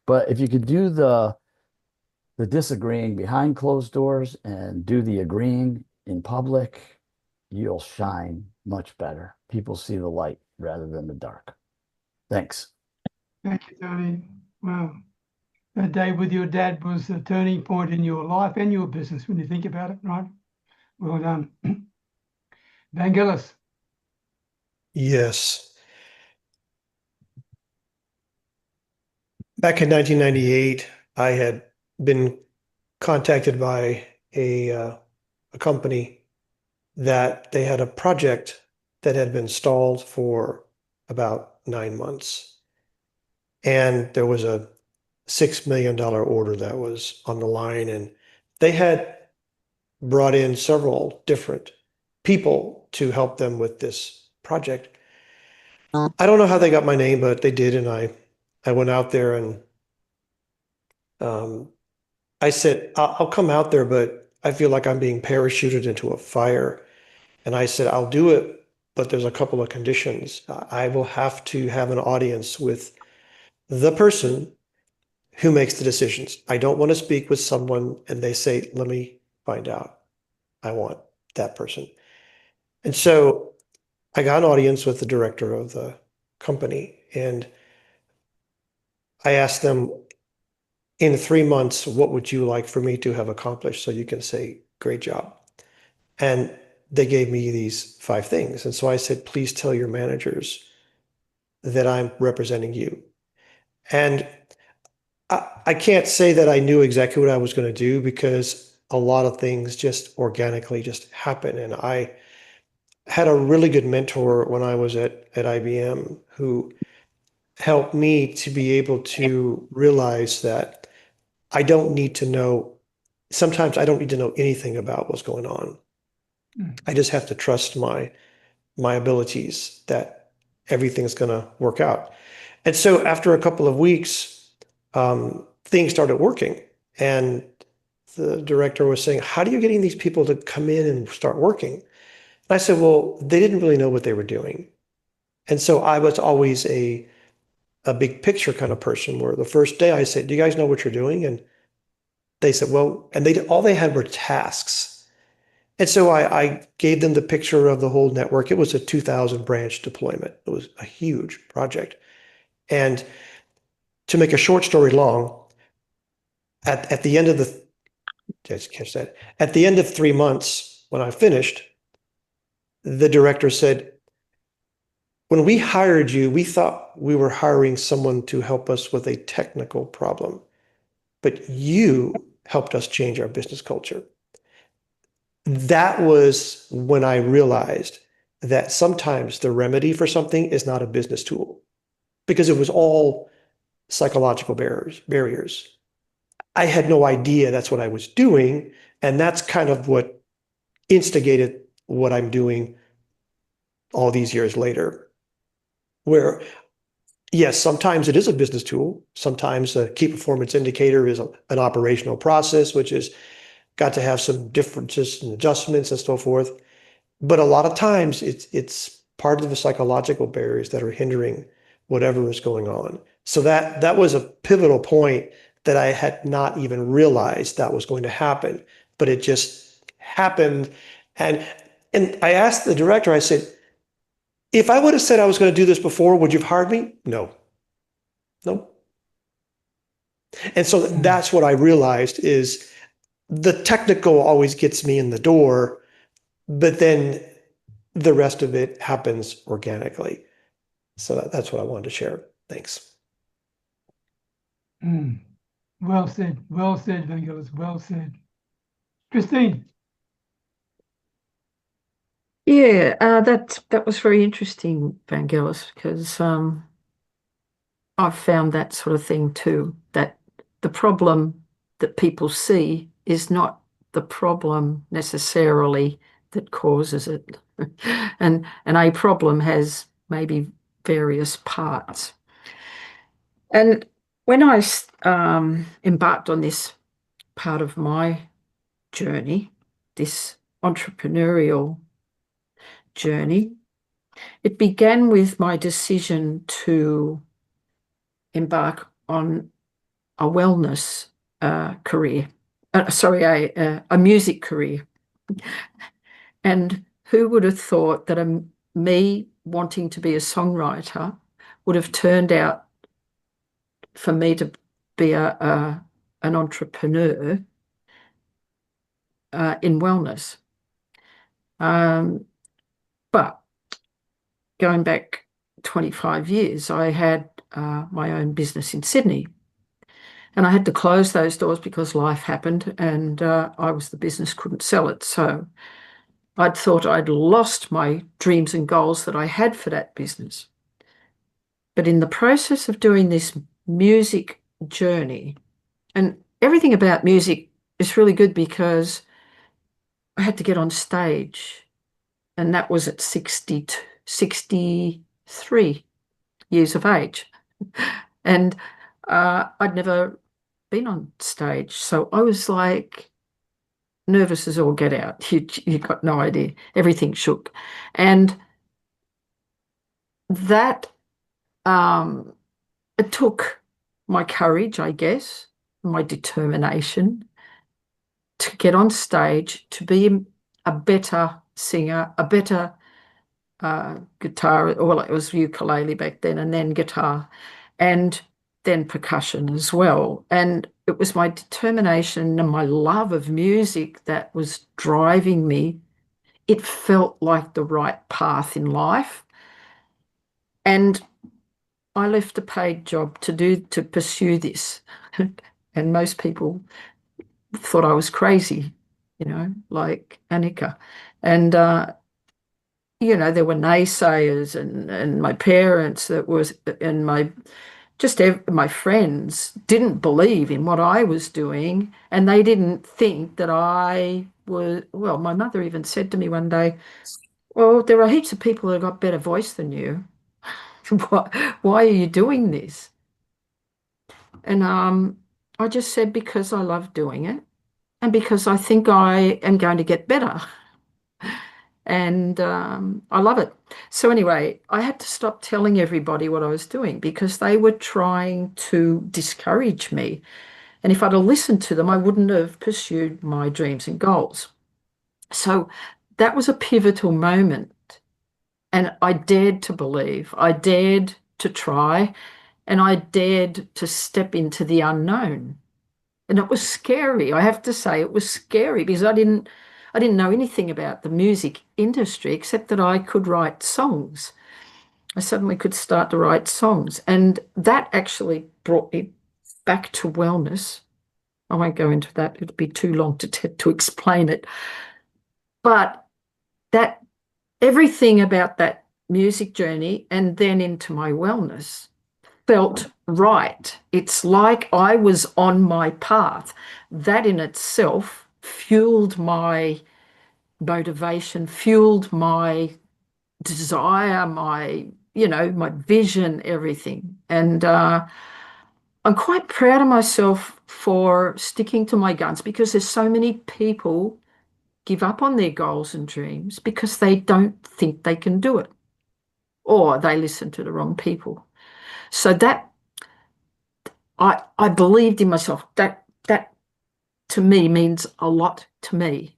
But if you could do the disagreeing behind closed doors and do the agreeing in public, you'll shine much better. People see the light rather than the dark. Thanks. Thank you, Tony. Wow. That day with your dad was a turning point in your life and your business when you think about it, right? Well done. Vangelis. Yes. Back in 1998, I had been contacted by a company that they had a project that had been stalled for about 9 months. And there was a $6 million order that was on the line. And they had brought in several different people to help them with this project. I don't know how they got my name, but they did. And I went out there and I said, I'll come out there, but I feel like I'm being parachuted into a fire. And I said, I'll do it, but there's a couple of conditions. I will have to have an audience with the person who makes the decisions. I don't want to speak with someone and they say, let me find out. I want that person. And so I got an audience with the director of the company, and I asked them, in 3 months, what would you like for me to have accomplished so you can say, great job? And they gave me these 5 things. And so I said, please tell your managers that I'm representing you. And I can't say that I knew exactly what I was going to do, because a lot of things just organically just happen. And I had a really good mentor when I was at IBM who helped me to be able to realize that I don't need to know, sometimes I don't need to know anything about what's going on. I just have to trust my abilities that everything's going to work out. And so after a couple of weeks, things started working. And the director was saying, how are you getting these people to come in and start working? I said, well, they didn't really know what they were doing. And so I was always a big picture kind of person, where the first day I said, do you guys know what you're doing? And they said, well, and all they had were tasks. And so I gave them the picture of the whole network. It was a 2,000 branch deployment. It was a huge project. And to make a short story long, at the end of just catch that, at the end of 3 months, when I finished, the director said, when we hired you, we thought we were hiring someone to help us with a technical problem, but you helped us change our business culture. That was when I realized that sometimes the remedy for something is not a business tool, because it was all psychological barriers. I had no idea that's what I was doing, and that's kind of what instigated what I'm doing all these years later, where yes, sometimes it is a business tool. Sometimes a key performance indicator is an operational process, which has got to have some differences and adjustments and so forth. But a lot of times it's part of the psychological barriers that are hindering whatever is going on. So that was a pivotal point that I had not even realized that was going to happen, but it just happened. And I asked the director, I said, if I would have said I was going to do this before, would you have hired me? No. Nope. And so that's what I realized is the technical always gets me in the door, but then the rest of it happens organically. So that's what I wanted to share. Thanks. Well said, Vangelis, well said. Christine. Yeah, that was very interesting, Vangelis, because I've found that sort of thing too, that the problem that people see is not the problem necessarily that causes it. And a problem has maybe various parts. And when I embarked on this part of my journey, this entrepreneurial journey, it began with my decision to embark on a wellness career, a music career. And who would have thought that me wanting to be a songwriter would have turned out for me to be an entrepreneur in wellness. But going back 25 years, I had my own business in Sydney. And I had to close those doors because life happened and the business couldn't sell it. So I'd thought I'd lost my dreams and goals that I had for that business. But in the process of doing this music journey, and everything about music is really good because I had to get on stage, and that was at 63 years of age. And I'd never been on stage. So I was like nervous as all get out. You got no idea. Everything shook. And that it took my courage, I guess, my determination to get on stage, to be a better singer, a better guitar. Well, it was ukulele back then, and then guitar, and then percussion as well. And it was my determination and my love of music that was driving me. It felt like the right path in life. And I left a paid job to pursue this. And most people thought I was crazy, like Annika. And there were naysayers and my parents and my friends didn't believe in what I was doing, and they didn't think that I was, well, my mother even said to me one day, well, there are heaps of people that have got better voice than you. Why are you doing this? And I just said, because I love doing it and because I think I am going to get better. And I love it. So anyway, I had to stop telling everybody what I was doing because they were trying to discourage me. And if I'd have listened to them, I wouldn't have pursued my dreams and goals. So that was a pivotal moment. And I dared to believe, I dared to try, and I dared to step into the unknown. And it was scary. I have to say it was scary because I didn't know anything about the music industry except that I could write songs. I suddenly could start to write songs. And that actually brought me back to wellness. I won't go into that. It'd be too long to explain it. But that everything about that music journey and then into my wellness felt right. It's like I was on my path. That in itself fueled my motivation, fueled my desire, my vision, everything. And I'm quite proud of myself for sticking to my guns because there's so many people give up on their goals and dreams because they don't think they can do it or they listen to the wrong people. So that I believed in myself. That to me means a lot to me.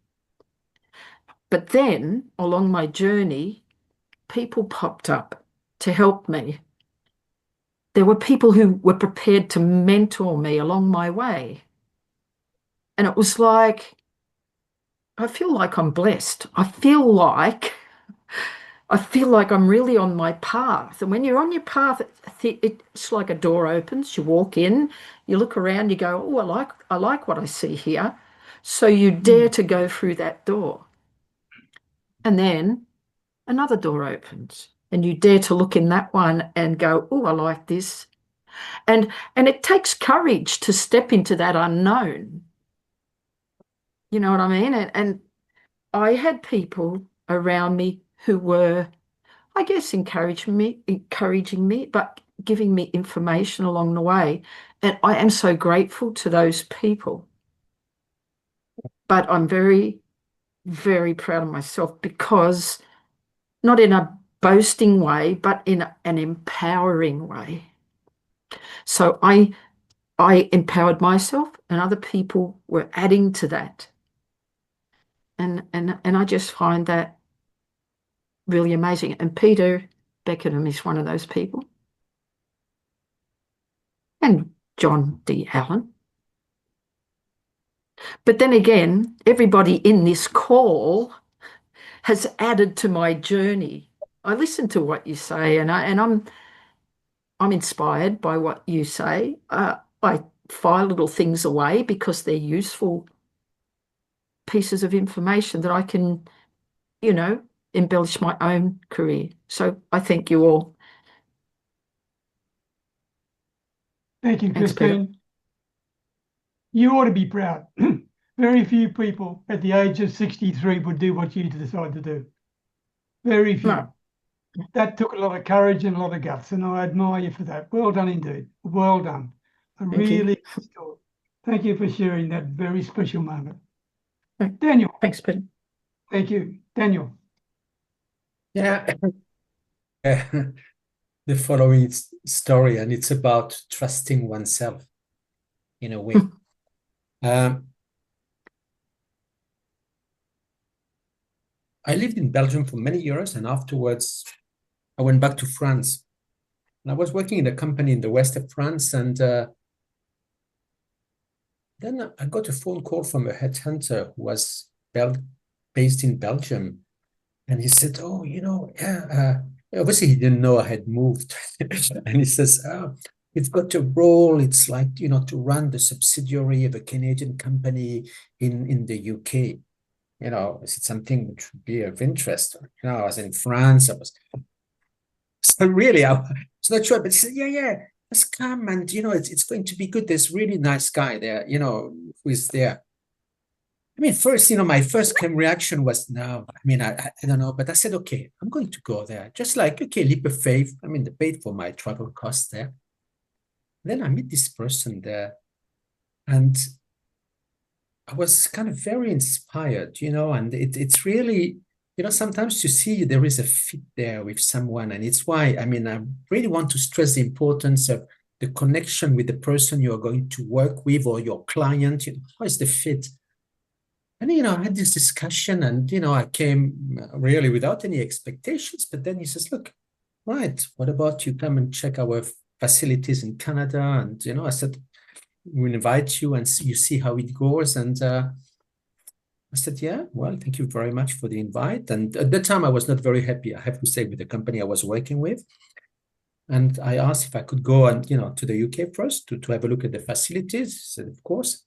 But then along my journey, people popped up to help me. There were people who were prepared to mentor me along my way. And it was like, I feel like I'm blessed. I feel like I'm really on my path. And when you're on your path, it's like a door opens, you walk in, you look around, you go, oh, I like what I see here. So you dare to go through that door. And then another door opens and you dare to look in that one and go, oh, I like this. And it takes courage to step into that unknown. You know what I mean? And I had people around me who were, I guess, encouraging me, but giving me information along the way. And I am so grateful to those people. But I'm very, very proud of myself because not in a boasting way, but in an empowering way. So I empowered myself and other people were adding to that. And I just find that really amazing. And Peter Beckenham is one of those people. And John D. Allen. But then again, everybody in this call has added to my journey. I listen to what you say, and I'm inspired by what you say. I file little things away because they're useful pieces of information that I can, embellish my own career. So I thank you all. Thank you, Thanks, Peter. Christine. You ought to be proud. Very few people at the age of 63 would do what you decided to do. Very few. No. That took a lot of courage and a lot of guts, and I admire you for that. Well done indeed. Well done. Really good story. Thank you for sharing that very special moment. Daniel. Thanks, Peter. Thank you. Daniel. Yeah. The following story, and it's about trusting oneself in a way. I lived in Belgium for many years, and afterwards I went back to France. And I was working in a company in the west of France, and then I got a phone call from a headhunter who was based in Belgium. And he said, oh, obviously he didn't know I had moved. And he says, we've got a role. It's like, to run the subsidiary of a Canadian company in the UK. Is it something which would be of interest? I was in France. So really, I was not sure, but he said, yeah, let's come. And, it's going to be good. There's a really nice guy there, who is there. I mean, first, my first reaction was, no, I don't know. But I said, okay, I'm going to go there. Just like, okay, leap of faith. They paid for my travel costs there. Then I meet this person there. And I was kind of very inspired, and it's really sometimes you see there is a fit there with someone, and it's why, I mean, I really want to stress the importance of the connection with the person you are going to work with or your client. How is the fit? And, I had this discussion, and, I came really without any expectations, but then he says, look, right, what about you come and check our facilities in Canada? And, I said, we invite you and you see how it goes. And I said, yeah, well, thank you very much for the invite. And at that time, I was not very happy, I have to say, with the company I was working with. And I asked if I could go and, to the UK first to have a look at the facilities. He said, of course.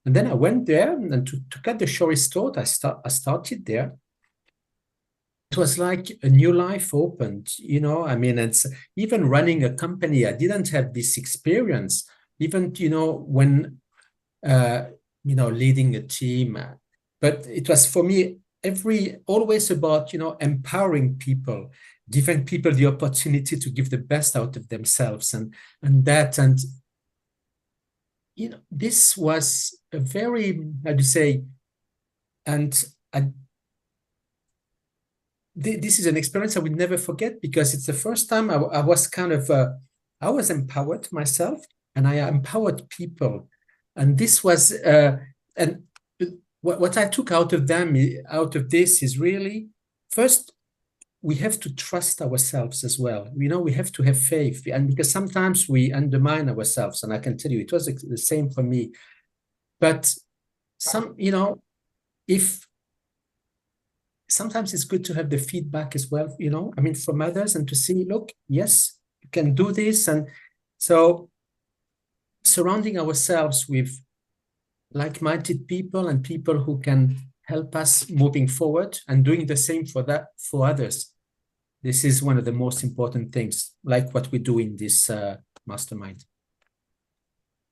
And then I went there, and to cut the story short, I started there. It was like a new life opened, I mean, it's even running a company. I didn't have this experience, even, when, leading a team. But it was for me always about, empowering people, giving people the opportunity to give the best out of themselves, and this was a very, how to say, and this is an experience I will never forget, because it's the first time I was kind of, I was empowered myself, and I empowered people. And this was, and what I took out of this is really, first, we have to trust ourselves as well. We have to have faith, and because sometimes we undermine ourselves, and I can tell you, it was the same for me. But if sometimes it's good to have the feedback as well, I mean, from others, and to see, look, yes, you can do this. And so surrounding ourselves with like-minded people and people who can help us moving forward and doing the same for others. This is one of the most important things, like what we do in this mastermind.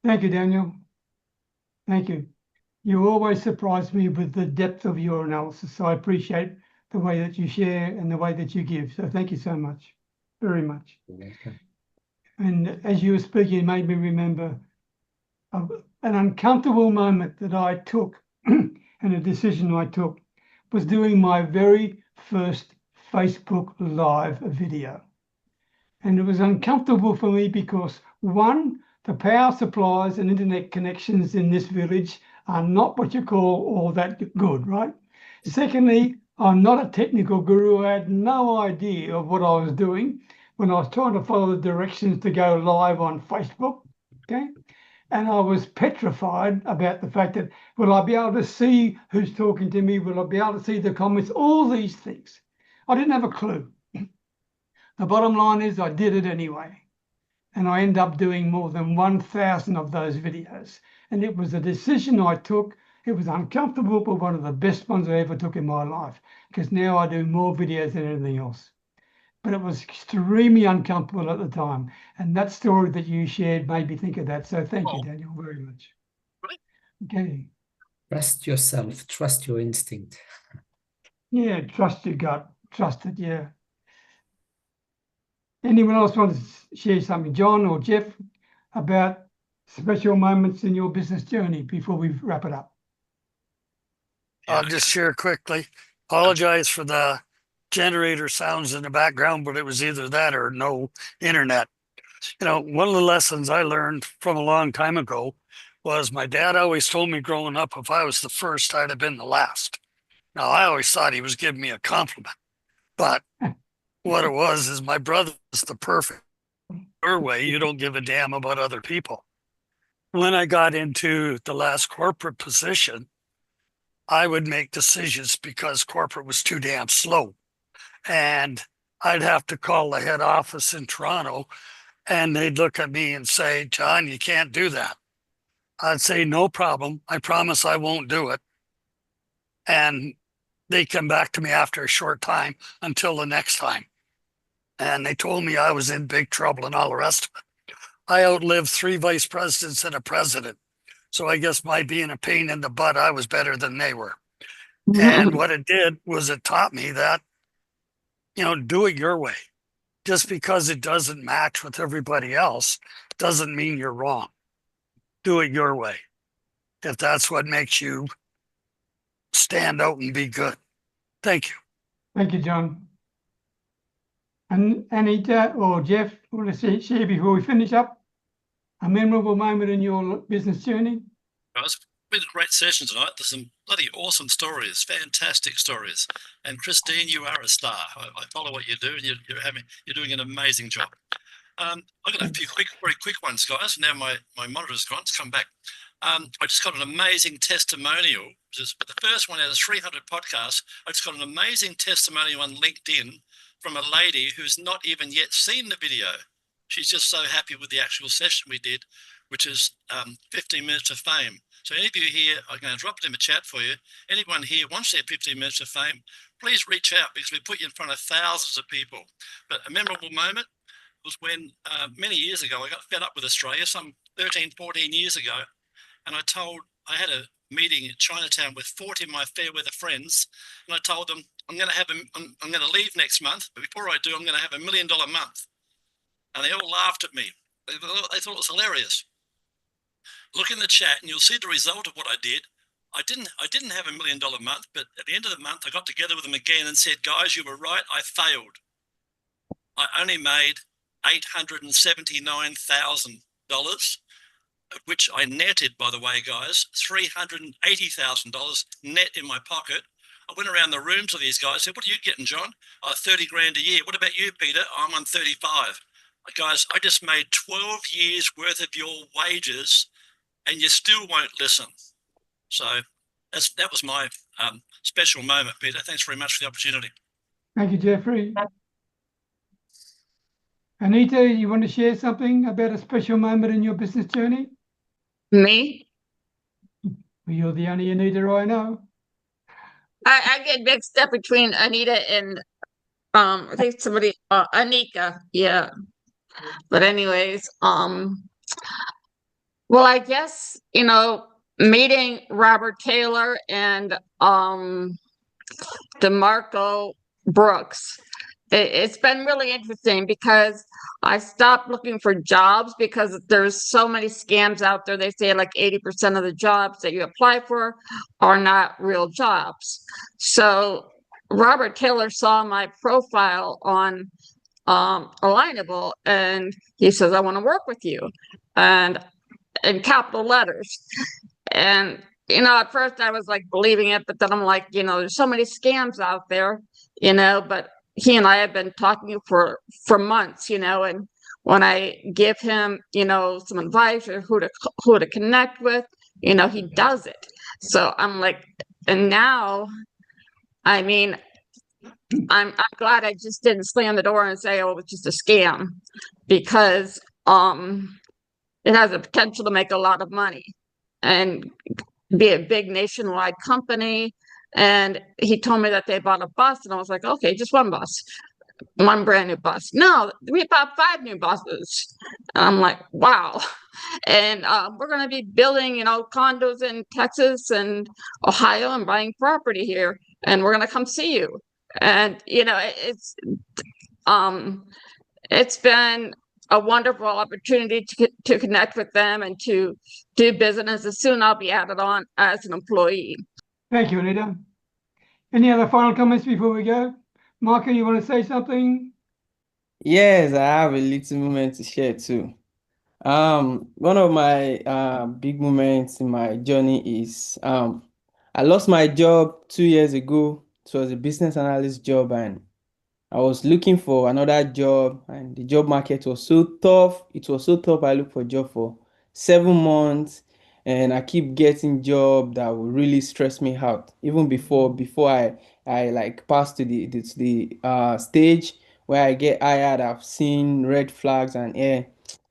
Thank you, Daniel. Thank you. You always surprise me with the depth of your analysis. So I appreciate the way that you share and the way that you give. So thank you so much, very much. Okay. And as you were speaking, it made me remember an uncomfortable moment that I took and a decision I took was doing my very first Facebook Live video. And it was uncomfortable for me because, one, the power supplies and internet connections in this village are not what you call all that good, right? Secondly, I'm not a technical guru. I had no idea of what I was doing when I was trying to follow the directions to go live on Facebook, okay? And I was petrified about the fact that, will I be able to see who's talking to me? Will I be able to see the comments? All these things. I didn't have a clue. The bottom line is I did it anyway. And I ended up doing more than 1,000 of those videos. And it was a decision I took. It was uncomfortable, but one of the best ones I ever took in my life, because now I do more videos than anything else. But it was extremely uncomfortable at the time. And that story that you shared made me think of that. So thank you, Daniel, very much. Okay. Trust yourself, trust your instinct. Yeah, trust your gut, trust it, yeah. Anyone else want to share something, John or Jeff, about special moments in your business journey before we wrap it up? I'll just share quickly. Apologize for the generator sounds in the background, but it was either that or no internet. One of the lessons I learned from a long time ago was my dad always told me growing up, if I was the first, I'd have been the last. Now, I always thought he was giving me a compliment, but what it was is my brother's the perfect way. You don't give a damn about other people. When I got into the last corporate position, I would make decisions because corporate was too damn slow. And I'd have to call the head office in Toronto, and they'd look at me and say, John, you can't do that. I'd say, no problem. I promise I won't do it. And they come back to me after a short time until the next time. And they told me I was in big trouble and all the rest of it. I outlived 3 vice presidents and a president. So I guess by being a pain in the butt, I was better than they were. And what it did was it taught me that, do it your way. Just because it doesn't match with everybody else doesn't mean you're wrong. Do it your way. If that's what makes you stand out and be good. Thank you. Thank you, John. And Anita or Jeff, want to share before we finish up a memorable moment in your business journey? Guys, been a great session tonight. There's some bloody awesome stories, fantastic stories. And Christine, you are a star. I follow what you do, and you're doing an amazing job. I've got a few very quick ones, guys. Now my monitor's gone. It's come back. I just got an amazing testimonial. Just the first one out of 300 podcasts. I just got an amazing testimonial on LinkedIn from a lady who's not even yet seen the video. She's just so happy with the actual session we did, which is 15 minutes of fame. So any of you here, I'm going to drop it in the chat for you. Anyone here wants their 15 minutes of fame, please reach out, because we put you in front of thousands of people. But a memorable moment was when many years ago, I got fed up with Australia, some 13, 14 years ago. And I had a meeting in Chinatown with 40 of my fair weather friends. And I told them, I'm going to leave next month. But before I do, I'm going to have $1 million month. And they all laughed at me. They thought it was hilarious. Look in the chat and you'll see the result of what I did. I didn't have $1 million month, but at the end of the month, I got together with them again and said, guys, you were right. I failed. I only made $879,000, of which I netted, by the way, guys, $380,000 net in my pocket. I went around the room to these guys, said, what are you getting, John? 30 grand a year. What about you, Peter? I'm on 35. Guys, I just made 12 years worth of your wages and you still won't listen. So that was my special moment, Peter. Thanks very much for the opportunity. Thank you, Jeffrey. Anita, you want to share something about a special moment in your business journey? Me? Well, you're the only Anita I know. I get mixed up between Anita and I think somebody Anika, yeah. But anyways, well, I guess, meeting Robert Taylor and DeMarco Brooks. It's been really interesting because I stopped looking for jobs because there's so many scams out there. They say like 80% of the jobs that you apply for are not real jobs. So Robert Taylor saw my profile on Alignable and he says, I want to work with you, and in capital letters. And at first I was like believing it, but then I'm like, there's so many scams out there, but he and I have been talking for months, and when I give him, some advice or who to connect with, he does it. So I'm like, and now, I mean, I'm glad I just didn't slam the door and say, oh, it's just a scam, because it has the potential to make a lot of money and be a big nationwide company. And he told me that they bought a bus, and I was like, okay, just one bus, one brand new bus. No, we bought 5 new buses. And I'm like, wow. And we're going to be building, condos in Texas and Ohio and buying property here. And we're going to come see you. And, it's been a wonderful opportunity to connect with them and to do business. As soon I'll be added on as an employee. Thank you, Anita. Any other final comments before we go? Marco, you want to say something? Yes, I have a little moment to share too. One of my big moments in my journey is I lost my job 2 years ago. It was a business analyst job, and I was looking for another job, and the job market was so tough. It was so tough. I looked for a job for 7 months, and I keep getting job that will really stress me out. Even before I like pass to the stage where I get hired, I've seen red flags and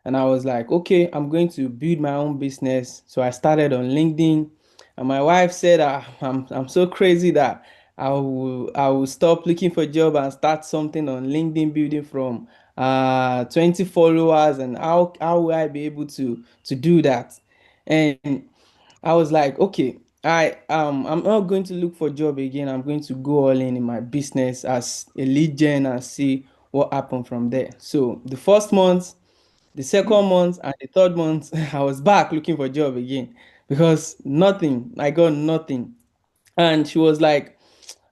I was like, okay, I'm going to build my own business. So I started on LinkedIn, and my wife said, I'm so crazy that I will stop looking for a job and start something on LinkedIn, building from 20 followers, and how will I be able to do that? And I was like, okay, I'm not going to look for a job again. I'm going to go all in my business as a lead gen and see what happened from there. So the first month, the second month, and the third month, I was back looking for a job again because I got nothing. And she was like,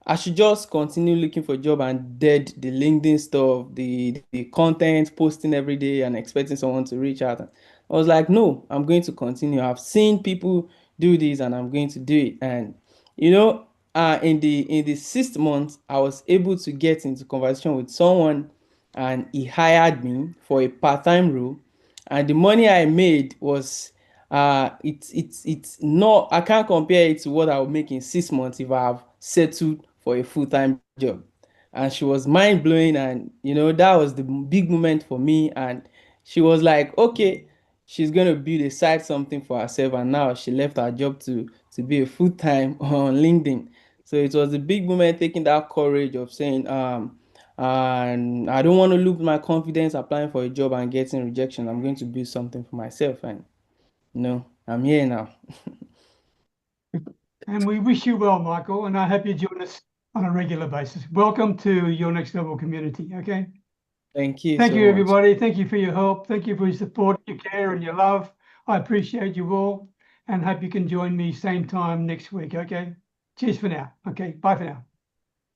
I should just continue looking for a job and dead the LinkedIn stuff, the content posting every day and expecting someone to reach out. I was like, no, I'm going to continue. I've seen people do this and I'm going to do it. And in the 6th month, I was able to get into conversation with someone and he hired me for a part-time role. And the money I made was it's not, I can't compare it to what I would make in 6 months if I have settled for a full-time job. And she was mind-blowing, and that was the big moment for me. And she was like, okay, she's gonna build a side something for herself, and now she left her job to be a full-time on LinkedIn. So it was a big moment, taking that courage of saying and I don't want to lose my confidence applying for a job and getting rejection. I'm going to build something for myself, and I'm here now. And we wish you well, Michael, and I hope you join us on a regular basis. Welcome to Your Next Level community, okay? Thank you Thank so you, much. everybody. Thank you for your help. Thank you for your support, your care, and your love. I appreciate you all and hope you can join me same time next week, okay? Cheers for now. Okay, bye for now.